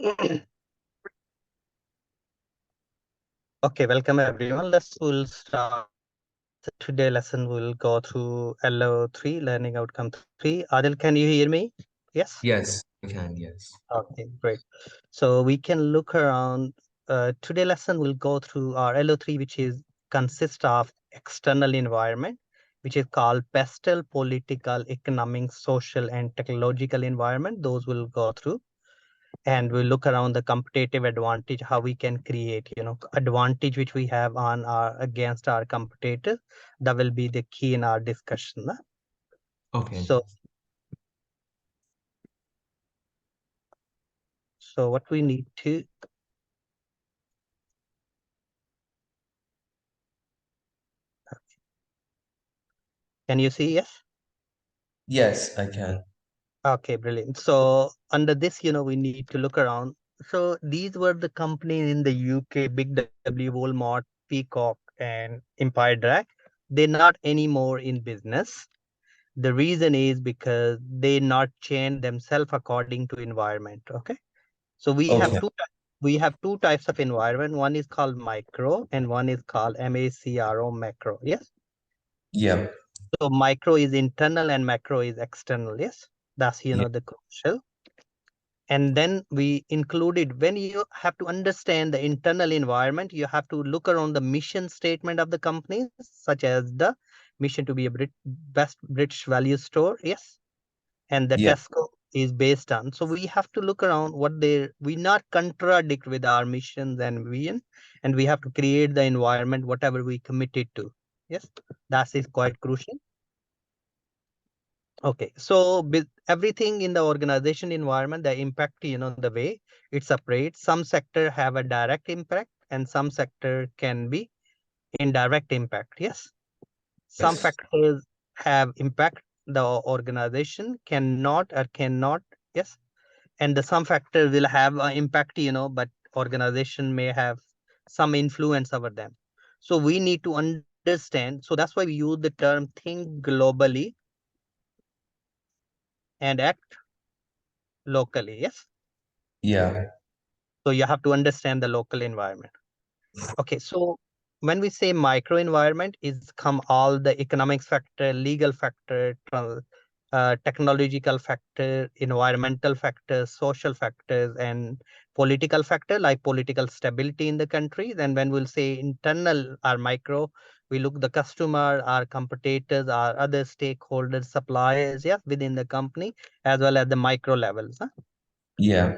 Okay, welcome everyone. We'll start. Today lesson will go through LO3, Learning Outcome 3. Adil, can you hear me? Yes? Yes, I can, yes. Okay, great. So we can look around. Today lesson will go through our LO3, which is consists of external environment, which is called pestle, political, economic, social, and technological environment. Those will go through. And we'll look around the competitive advantage, how we can create, advantage which we have on our against our competitors. That will be the key in our discussion. Okay. So what we need to, can you see? Yes. Yes, I can. Okay, brilliant. So under this, we need to look around. So these were the companies in the UK: Big W, Walmart, Peacock, and Empire Direct. They're not anymore in business. The reason is because they not change themselves according to environment. Okay. So Okay. we have two types of environment. One is called micro and one is called macro, macro. Yes. Yeah. So micro is internal and macro is external. Yes. That's Yeah. the crucial. And then we included, when you have to understand the internal environment, you have to look around the mission statement of the company, such as the mission to be a best British value store. Yes. And the Yeah. Tesco is based on. So we have to look around what we not contradict with our missions and vision, and we have to create the environment, whatever we committed to. Yes, that is quite crucial. Okay, so with everything in the organization environment, the impact, the way it separates, some sector have a direct impact and some sector can be indirect impact. Yes. Some Yes. factors have impact the organization, cannot. Yes. And the some factors will have an impact, but organization may have some influence over them. So we need to understand. So that's why we use the term think globally and act locally. Yes. Yeah. So you have to understand the local environment. Okay, so when we say micro environment, is come all the economics factor, legal factor, technological factor, environmental factors, social factors, and political factor, like political stability in the country. Then when we'll say internal or micro, we look the customer, our competitors, our other stakeholders, suppliers, yes, within the company, as well as the micro levels. Yeah.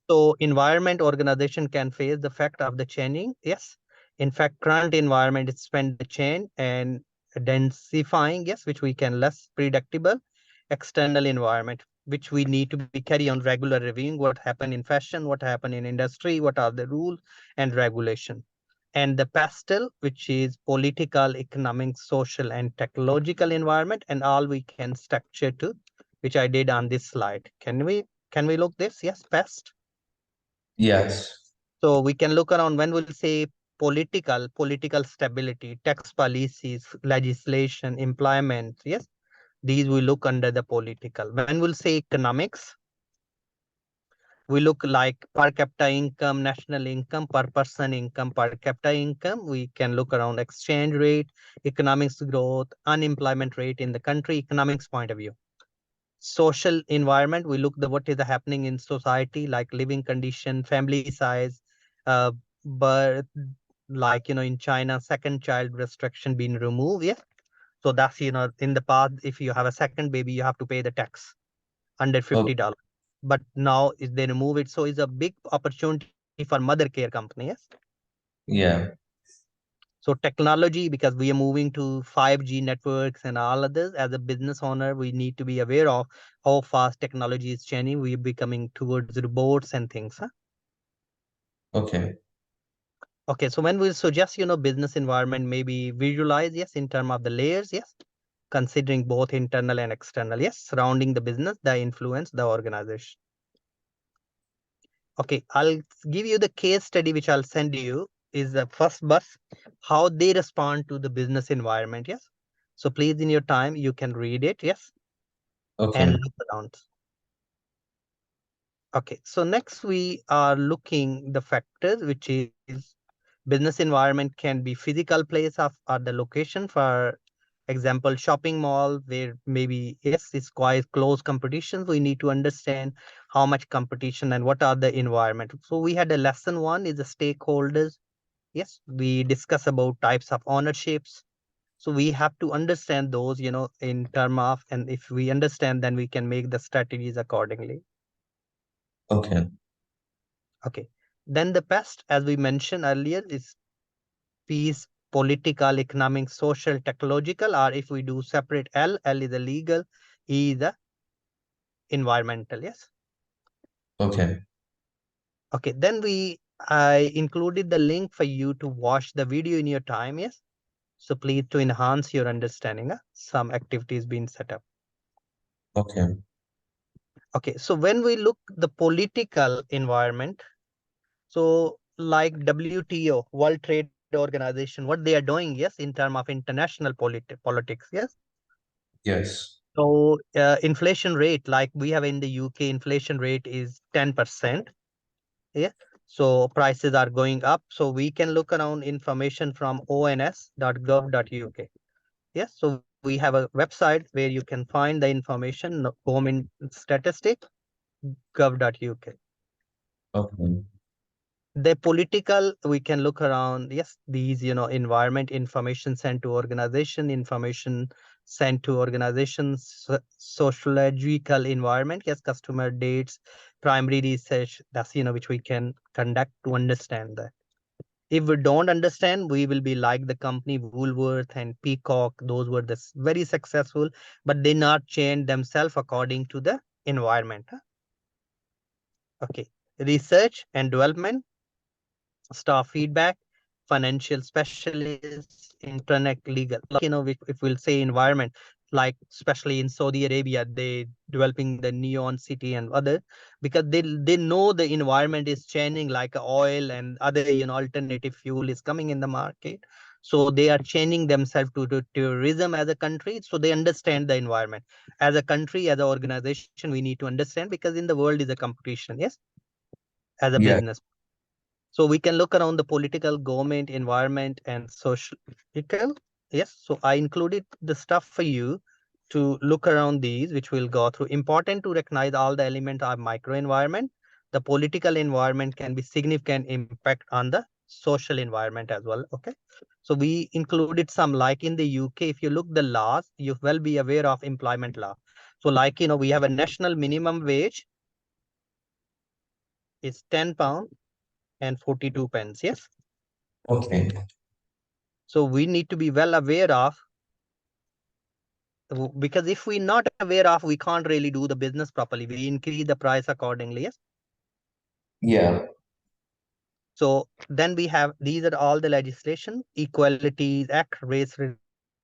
So environment organization can face the fact of the changing. Yes. In fact, current environment is spend the change and densifying, yes, which we can less predictable external environment, which we need to be carry on regular reviewing what happened in fashion, what happened in industry, what are the rules and regulation. And the pastel, which is political, economic, social, and technological environment, and all we can structure to, which I did on this slide. Can we look this? Yes, past. Yes. So we can look around when we'll say political stability, tax policies, legislation, employment. Yes, these we look under the political. When we'll say economics, we look like per capita income, national income, per person income, per capita income. We can look around exchange rate, economics growth, unemployment rate in the country, economics point of view. Social environment, we look the what is happening in society, like living condition, family size, uh, birth, like in China, second child restriction being removed. Yeah. So that's in the past, if you have a second baby, you have to pay the tax under Okay. $50. But now if they remove it, so it's a big opportunity for mother care company. Yes. Yeah. So technology, because we are moving to 5G networks and all of this, as a business owner, we need to be aware of how fast technology is changing. We're becoming towards robots and things. Huh? Okay. Okay, so when we suggest, business environment, maybe visualize, yes, in terms of the layers, yes, considering both internal and external, yes, surrounding the business, the influence, the organization. Okay, I'll give you the case study, which I'll send you, is the first bus, how they respond to the business environment, yes. So please, in your time, you can read it, yes, and Okay. look around. Okay, so next we are looking the factors, which is business environment can be physical place of or the location. For example, shopping mall where maybe yes, it's quite close competition. We need to understand how much competition and what are the environment. So we had a lesson one is the stakeholders. Yes, we discuss about types of ownerships. So we have to understand those, in term of, and if we understand, then we can make the strategies accordingly. Okay. Okay. Then the best, as we mentioned earlier, is peace, political, economic, social, technological, or if we do separate L is the legal, E is the environmental. Yes. Okay. Okay. Then I included the link for you to watch the video in your time. Yes. So please to enhance your understanding, some activities being set up. Okay. Okay. So when we look the political environment, so like WTO, World Trade Organization, what they are doing, yes, in terms of international politics, yes. Yes. So inflation rate, like we have in the UK, inflation rate is 10%. Yeah. So prices are going up. So we can look around information from ons.gov.uk. Yes. So we have a website where you can find the information, government statistic, gov.uk. Okay. The political, we can look around, yes, these, environment information sent to organization, information sent to organizations, sociological environment, yes, customer dates, primary research, that's, which we can conduct to understand that. If we don't understand, we will be like the company Woolworth and Peacock. Those were very successful, but they not change themselves according to the environment. Okay. Research and development, staff feedback, financial specialists, internet legal. Like, if we'll say environment, like especially in Saudi Arabia, they developing the neon city and other, because they know the environment is changing, like oil and other, alternative fuel is coming in the market. So they are changing themselves to tourism as a country. So they understand the environment. As a country, as an organization, we need to understand because in the world is a competition, yes, as a Yeah. business. So we can look around the political, government, environment, and social. Yes. So I included the stuff for you to look around these, which we'll go through. Important to recognize all the elements of micro environment. The political environment can be significant impact on the social environment as well. Okay. So we included some, like in the UK, if you look the laws, you will be aware of employment law. So like, we have a national minimum wage is £10 and 42 pence. Yes. Okay. So we need to be well aware of, because if we're not aware of, we can't really do the business properly. We increase the price accordingly. Yes. Yeah. So then we have, these are all the legislation, Equalities Act, Race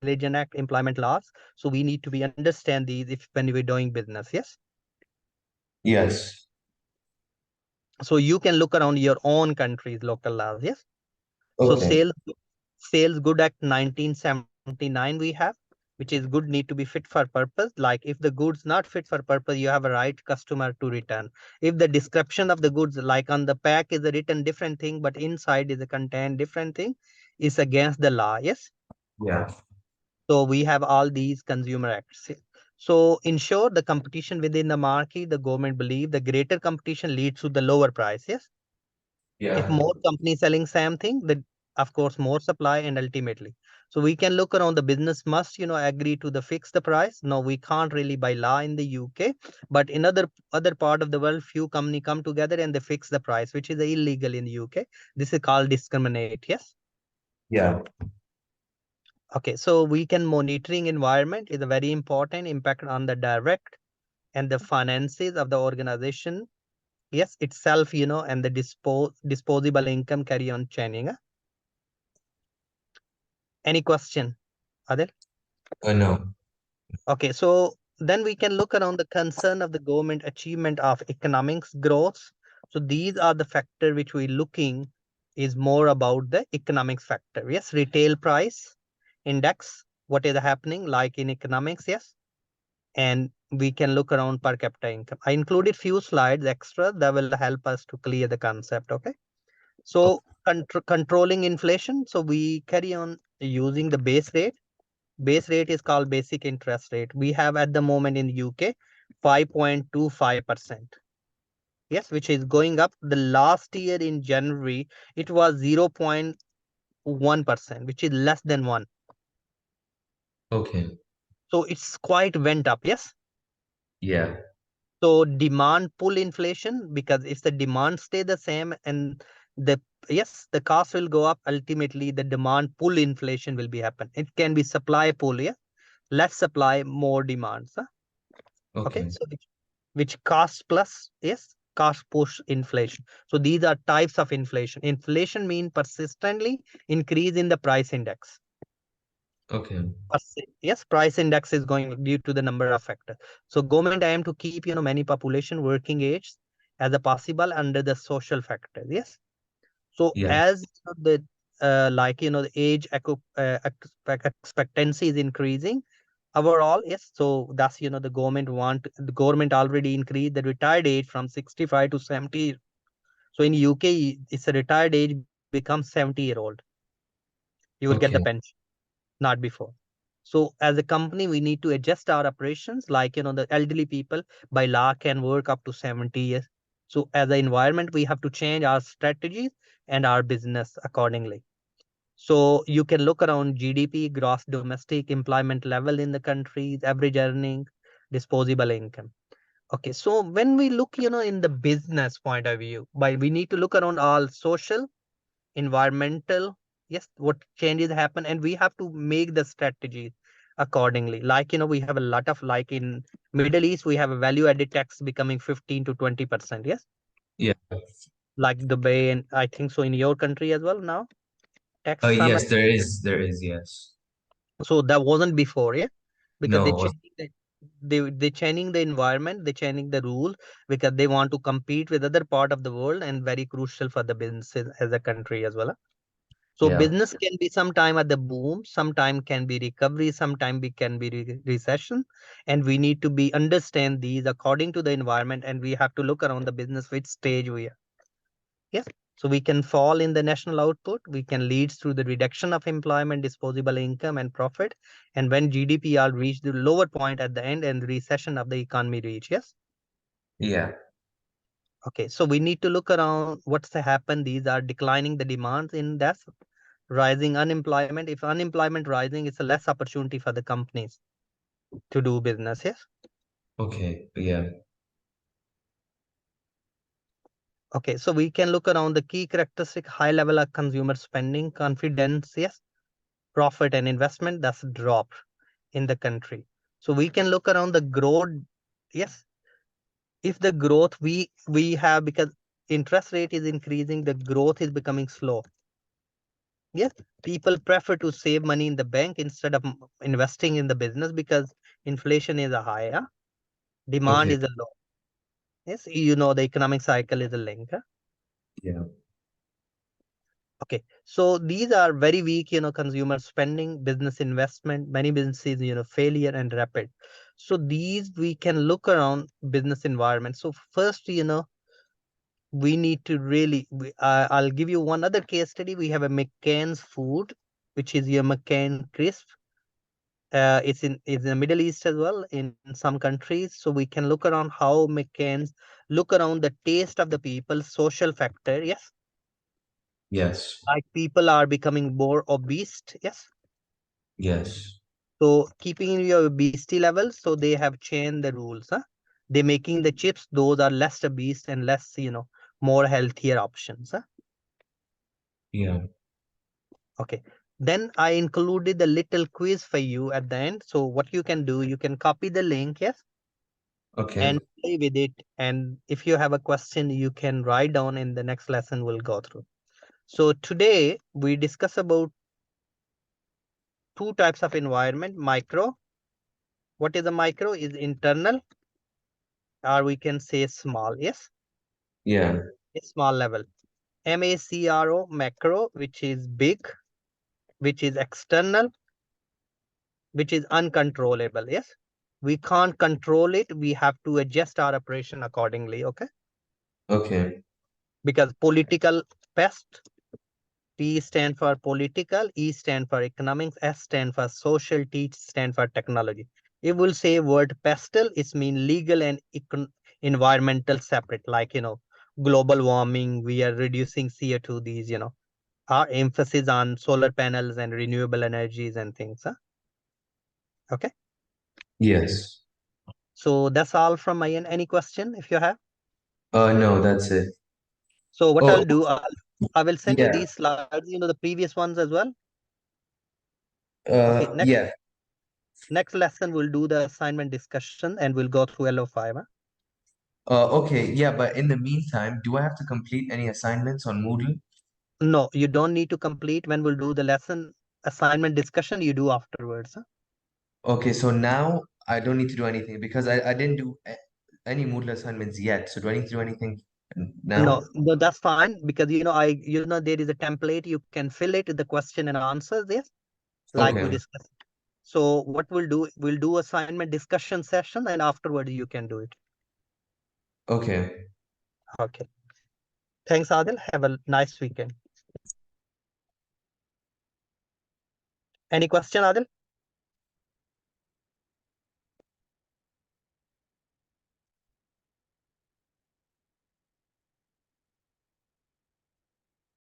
Religion Act, employment laws. So we need to be understand these if when we're doing business. Yes. Yes. So you can look around your own country's local laws. Yes. So Okay. Sales Good Act 1979 we have, which is good need to be fit for purpose. Like if the goods not fit for purpose, you have a right customer to return. If the description of the goods, like on the pack is a written different thing, but inside is a content different thing, is against the law. Yes. Yeah. So we have all these consumer acts. So ensure the competition within the market, the government believe the greater competition leads to the lower price. Yes. If Yeah. more companies selling same thing, then of course more supply and ultimately. So we can look around, the business must, agree to the fix the price. No, we can't really by law in the UK, but in other part of the world, few company come together and they fix the price, which is illegal in the UK. This is called discriminate. Yes. Yeah. Okay. So we can monitoring environment is a very important impact on the direct and the finances of the organization. Yes, itself, and the disposable income carry on changing. Any question, Adil? No. Okay, so then we can look around the concern of the government achievement of economics growth. So these are the factor which we're looking is more about the economics factor. Yes, retail price index, what is happening like in economics, yes. And we can look around per capita income. I included few slides extra that will help us to clear the concept. Okay. So controlling inflation. So we carry on using the base rate. Base rate is called basic interest rate. We have at the moment in the UK 5.25%. Yes, which is going up. The last year in January, it was 0.1%, which is less than 1. Okay. So it's quite went up. Yes. Yeah. So demand pull inflation, because if the demand stay the same and the yes, the cost will go up, ultimately the demand pull inflation will be happen. It can be supply pull, yeah. Less supply, more demands. Huh? Okay. Okay. So which cost plus, yes, cost push inflation. So these are types of inflation. Inflation mean persistently increase in the price index. Okay. Yes, price index is going due to the number of factors. So government aim to keep many population working age as a possible under the social factors. Yes. So Yeah. as the the age expectancy is increasing overall, yes. So that's the government already increased the retired age from 65 to 70. So in UK, it's a retired age becomes 70-year-old. You will get the Okay. pension, not before. So as a company, we need to adjust our operations, like the elderly people by law can work up to 70 years. So as an environment, we have to change our strategies and our business accordingly. So you can look around GDP, gross domestic employment level in the country, average earning, disposable income. Okay, so when we look, in the business point of view, we need to look around all social, environmental, yes, what changes happen, and we have to make the strategies accordingly. Like, we have a lot of, like in Middle East, we have a value added tax becoming 15 to 20%. Yes, Yeah. like Dubai, and I think so in your country as well now, tax from. Yes, there is. There is. Yes. So that wasn't before, yeah, because No. they changing the environment, they changing the rule, because they want to compete with other part of the world, and very crucial for the businesses as a country as well. So Yeah. business can be sometime at the boom, sometime can be recovery, sometime can be recession, and we need to be understand these according to the environment, and we have to look around the business which stage we are. Yes. So we can fall in the national output, we can lead through the reduction of employment, disposable income, and profit. And when GDP all reach the lower point at the end and the recession of the economy reach. Yes. Yeah. Okay. So we need to look around what's to happen. These are declining the demands in that rising unemployment. If unemployment rising, it's a less opportunity for the companies to do business. Yes. Okay. Yeah. Okay. So we can look around the key characteristic, high level of consumer spending, confidence. Yes. Profit and investment, that's dropped in the country. So we can look around the growth. Yes, if the growth we have, because interest rate is increasing, the growth is becoming slow. Yes, people prefer to save money in the bank instead of investing in the business, because inflation is a higher, demand Okay. is a low. Yes, the economic cycle is a link. Yeah. Okay, so these are very weak, consumer spending, business investment, many businesses, failure and rapid. So these we can look around business environment. So first, we need to really, I'll give you one other case study. We have a McCain's food, which is your McCain crisp. It's in the Middle East as well, in some countries. So we can look around how McCain's look around the taste of the people, social factor. Yes, Yes. like people are becoming more obese. Yes. Yes. So keeping your obesity levels, so they have changed the rules. Huh? They're making the chips, those are less obese and less, more healthier options. Huh? Yeah. Okay. Then I included the little quiz for you at the end. So what you can do, you can copy the link, yes, Okay. and play with it. And if you have a question, you can write down in the next lesson we'll go through. So today we discuss about two types of environment, micro. What is a micro? Is internal, or we can say small, yes, Yeah. a small level. MACRO, macro, which is big, which is external, which is uncontrollable. Yes. We can't control it. We have to adjust our operation accordingly. Okay. Okay. Because political pest, P stand for political, E stand for economics, S stand for social, T stand for technology. If we'll say word pestle, it mean legal and environmental separate, like, global warming, we are reducing CO2, these, our emphasis on solar panels and renewable energies and things. Huh? Okay. Yes. So that's all from my end. Any question if you have? No, that's it. So what Oh, I'll do, I will send you yeah. these slides, the previous ones as well. Okay, Yeah. next lesson we'll do the assignment discussion and we'll go through LO5. Huh? Okay, yeah, but in the meantime, do I have to complete any assignments on Moodle? No, you don't need to complete. When we'll do the lesson assignment discussion, you do afterwards. Huh? Okay, so now I don't need to do anything because I didn't do any Moodle assignments yet. So do I need to do anything now? No, that's fine because there is a template, you can fill it with the question and answers, yes, like we Okay, discussed. So what we'll do assignment discussion session and afterwards you can do it. okay. Okay. Thanks, Adil. Have a nice weekend. Any question, Adil?